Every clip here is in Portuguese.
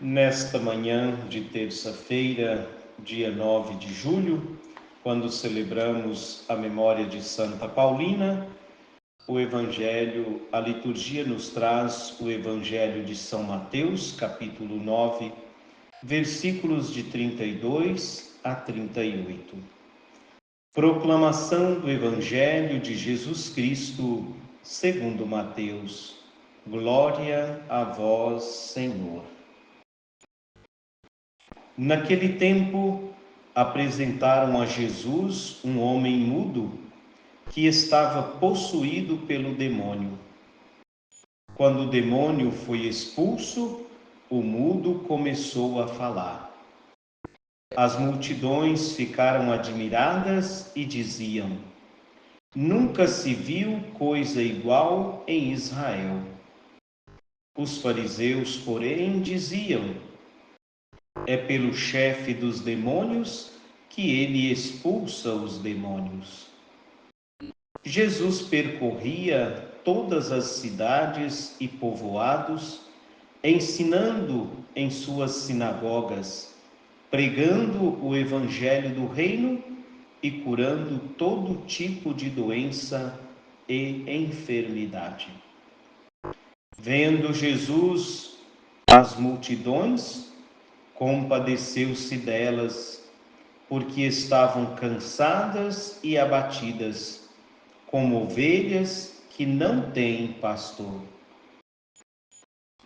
Nesta manhã de terça-feira, dia 9 de julho, quando celebramos a memória de Santa Paulina, a liturgia nos traz o Evangelho de São Mateus, capítulo 9, versículos de 32 a 38. Proclamação do Evangelho de Jesus Cristo, segundo Mateus. Glória a vós, Senhor. Naquele tempo, apresentaram a Jesus um homem mudo que estava possuído pelo demônio. Quando o demônio foi expulso, o mudo começou a falar. As multidões ficaram admiradas e diziam: Nunca se viu coisa igual em Israel. Os fariseus, porém, diziam: É pelo chefe dos demônios que ele expulsa os demônios. Jesus percorria todas as cidades e povoados, ensinando em suas sinagogas, pregando o evangelho do reino e curando todo tipo de doença e enfermidade. Vendo Jesus as multidões, compadeceu-se delas, porque estavam cansadas e abatidas, como ovelhas que não têm pastor.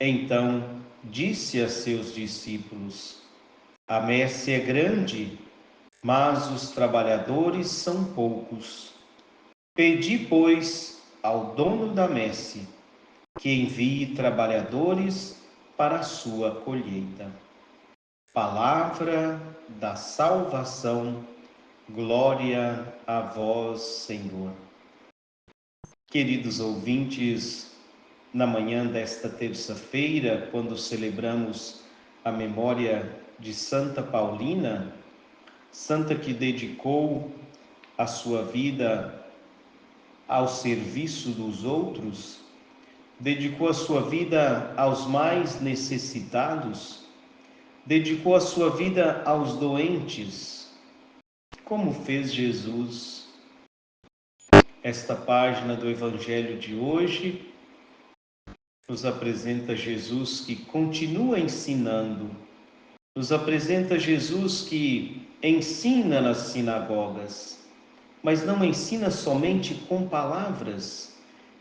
Então disse a seus discípulos: A messe é grande, mas os trabalhadores são poucos. Pedi, pois, ao dono da messe que envie trabalhadores para a sua colheita. Palavra da salvação, glória a vós, Senhor. Queridos ouvintes, na manhã desta terça-feira, quando celebramos a memória de Santa Paulina, santa que dedicou a sua vida ao serviço dos outros, dedicou a sua vida aos mais necessitados, dedicou a sua vida aos doentes, como fez Jesus. Esta página do Evangelho de hoje nos apresenta Jesus que continua ensinando, nos apresenta Jesus que ensina nas sinagogas, mas não ensina somente com palavras,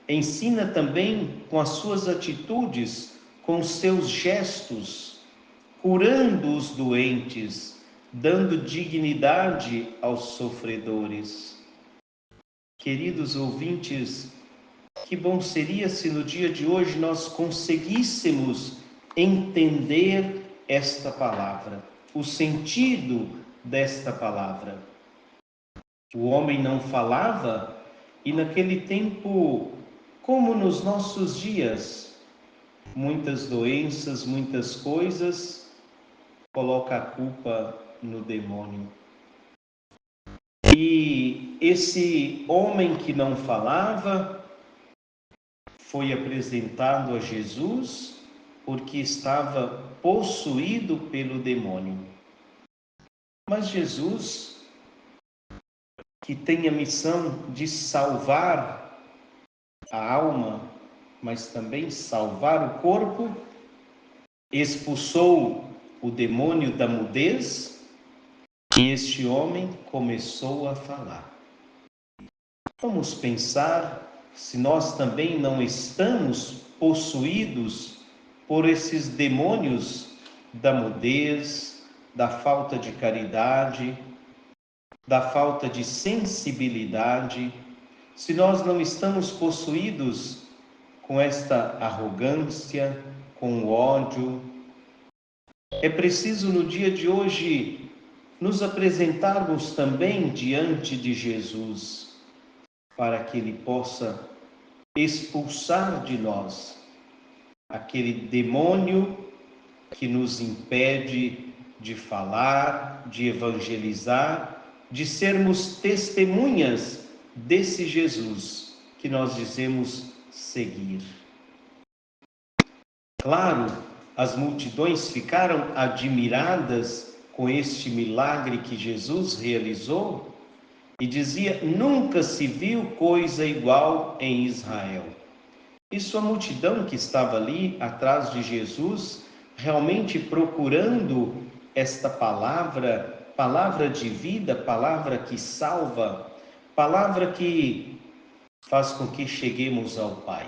ensina também com as suas atitudes, com os seus gestos, curando os doentes, dando dignidade aos sofredores. Queridos ouvintes, que bom seria se no dia de hoje nós conseguíssemos entender esta palavra, o sentido desta palavra. O homem não falava e naquele tempo, como nos nossos dias, muitas doenças, muitas coisas, coloca a culpa no demônio. E esse homem que não falava foi apresentado a Jesus porque estava possuído pelo demônio. Mas Jesus, que tem a missão de salvar a alma, mas também salvar o corpo, expulsou o demônio da mudez e este homem começou a falar. Vamos pensar se nós também não estamos possuídos por esses demônios da mudez, da falta de caridade, da falta de sensibilidade, se nós não estamos possuídos com esta arrogância, com o ódio. É preciso no dia de hoje nos apresentarmos também diante de Jesus, para que Ele possa expulsar de nós aquele demônio que nos impede de falar, de evangelizar, de sermos testemunhas desse Jesus que nós dizemos seguir. Claro, As multidões ficaram admiradas com este milagre que Jesus realizou e dizia: nunca se viu coisa igual em Israel. Isso a multidão que estava ali atrás de Jesus, realmente procurando esta palavra, palavra de vida, palavra que salva, palavra que faz com que cheguemos ao Pai.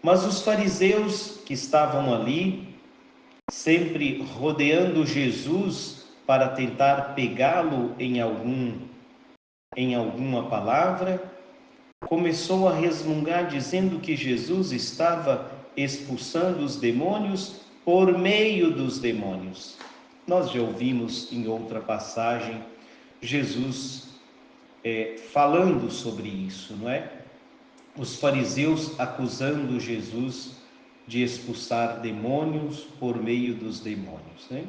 Mas os fariseus que estavam ali, sempre rodeando Jesus para tentar pegá-lo em alguma palavra, começou a resmungar dizendo que Jesus estava expulsando os demônios por meio dos demônios. Nós já ouvimos em outra passagem Jesus falando sobre isso, não é? Os fariseus acusando Jesus de expulsar demônios por meio dos demônios, né?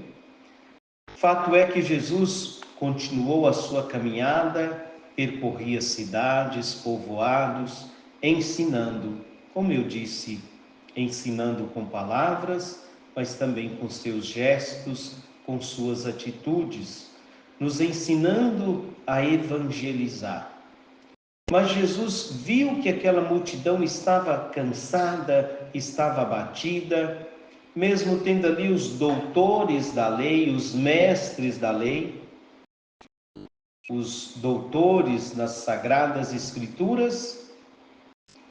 Fato é que Jesus continuou a sua caminhada, percorria cidades, povoados, ensinando, como eu disse, ensinando com palavras, mas também com seus gestos, com suas atitudes, nos ensinando a evangelizar. Mas Jesus viu que aquela multidão estava cansada, estava abatida, mesmo tendo ali os doutores da lei, os mestres da lei, os doutores nas sagradas escrituras,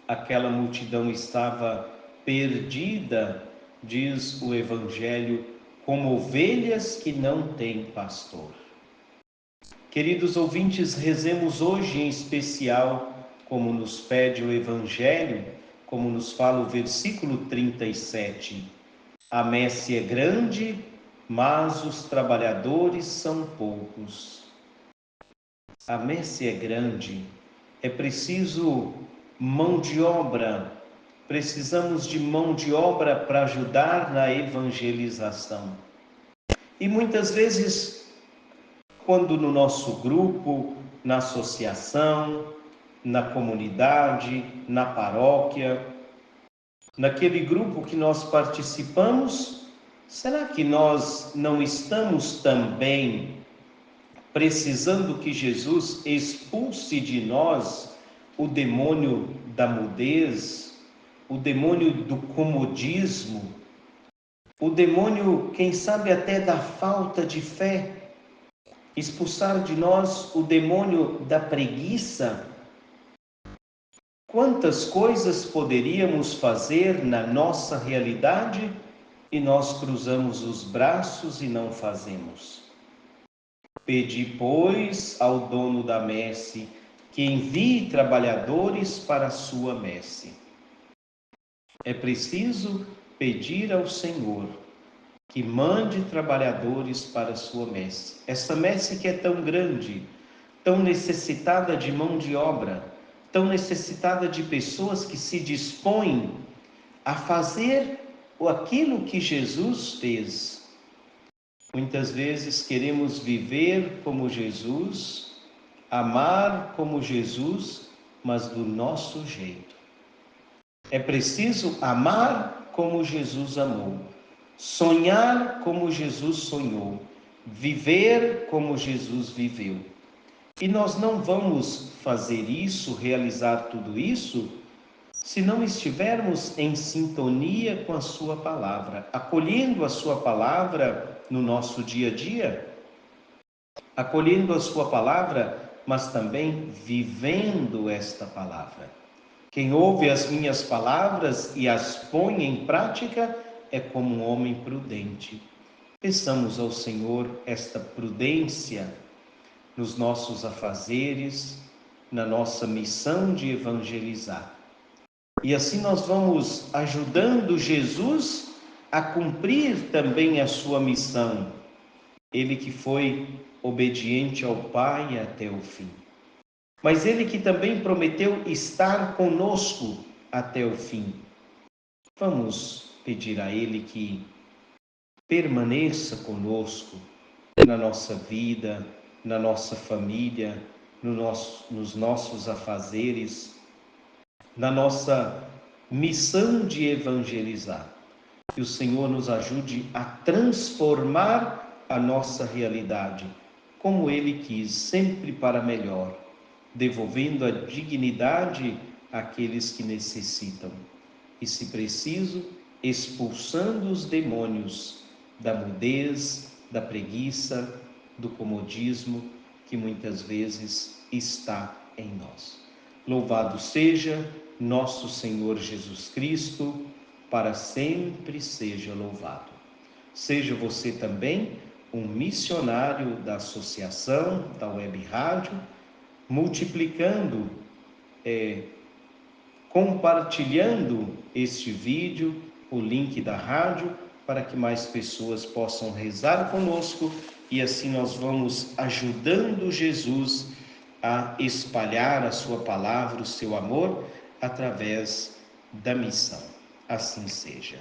aquela multidão estava perdida, diz o Evangelho, como ovelhas que não têm pastor. Queridos ouvintes, rezemos hoje em especial, como nos pede o Evangelho, como nos fala o versículo 37. A messe é grande, mas os trabalhadores são poucos. A messe é grande, é preciso mão de obra, precisamos de mão de obra para ajudar na evangelização. E muitas vezes, quando no nosso grupo, na associação, na comunidade, na paróquia, naquele grupo que nós participamos, será que nós não estamos também precisando que Jesus expulse de nós o demônio da mudez, o demônio do comodismo, o demônio, quem sabe, até da falta de fé? Expulsar de nós o demônio da preguiça? Quantas coisas poderíamos fazer na nossa realidade e nós cruzamos os braços e não fazemos? Pedi, pois, ao dono da messe que envie trabalhadores para a sua messe. É preciso pedir ao Senhor que mande trabalhadores para a sua messe. Essa messe que é tão grande, tão necessitada de mão de obra, tão necessitada de pessoas que se dispõem a fazer aquilo que Jesus fez. Muitas vezes queremos viver como Jesus, amar como Jesus, mas do nosso jeito. É preciso amar como Jesus amou, sonhar como Jesus sonhou, viver como Jesus viveu. E nós não vamos fazer isso, realizar tudo isso, se não estivermos em sintonia com a sua palavra, acolhendo a sua palavra no nosso dia a dia, acolhendo a sua palavra, mas também vivendo esta palavra. Quem ouve as minhas palavras e as põe em prática é como um homem prudente. Peçamos ao Senhor esta prudência nos nossos afazeres, na nossa missão de evangelizar. E assim nós vamos ajudando Jesus a cumprir também a sua missão. Ele que foi obediente ao Pai até o fim. Mas ele que também prometeu estar conosco até o fim. Vamos pedir a ele que permaneça conosco na nossa vida, na nossa família, nos nossos afazeres, na nossa missão de evangelizar. Que o Senhor nos ajude a transformar a nossa realidade, como Ele quis, sempre para melhor, devolvendo a dignidade àqueles que necessitam. E, se preciso, expulsando os demônios da mudez, da preguiça, do comodismo que muitas vezes está em nós. Louvado seja nosso Senhor Jesus Cristo, para sempre seja louvado. Seja você também um missionário da associação, da Web Rádio, multiplicando, compartilhando este vídeo, o link da rádio, para que mais pessoas possam rezar conosco e assim nós vamos ajudando Jesus a espalhar a sua palavra, o seu amor, através da missão. Assim seja.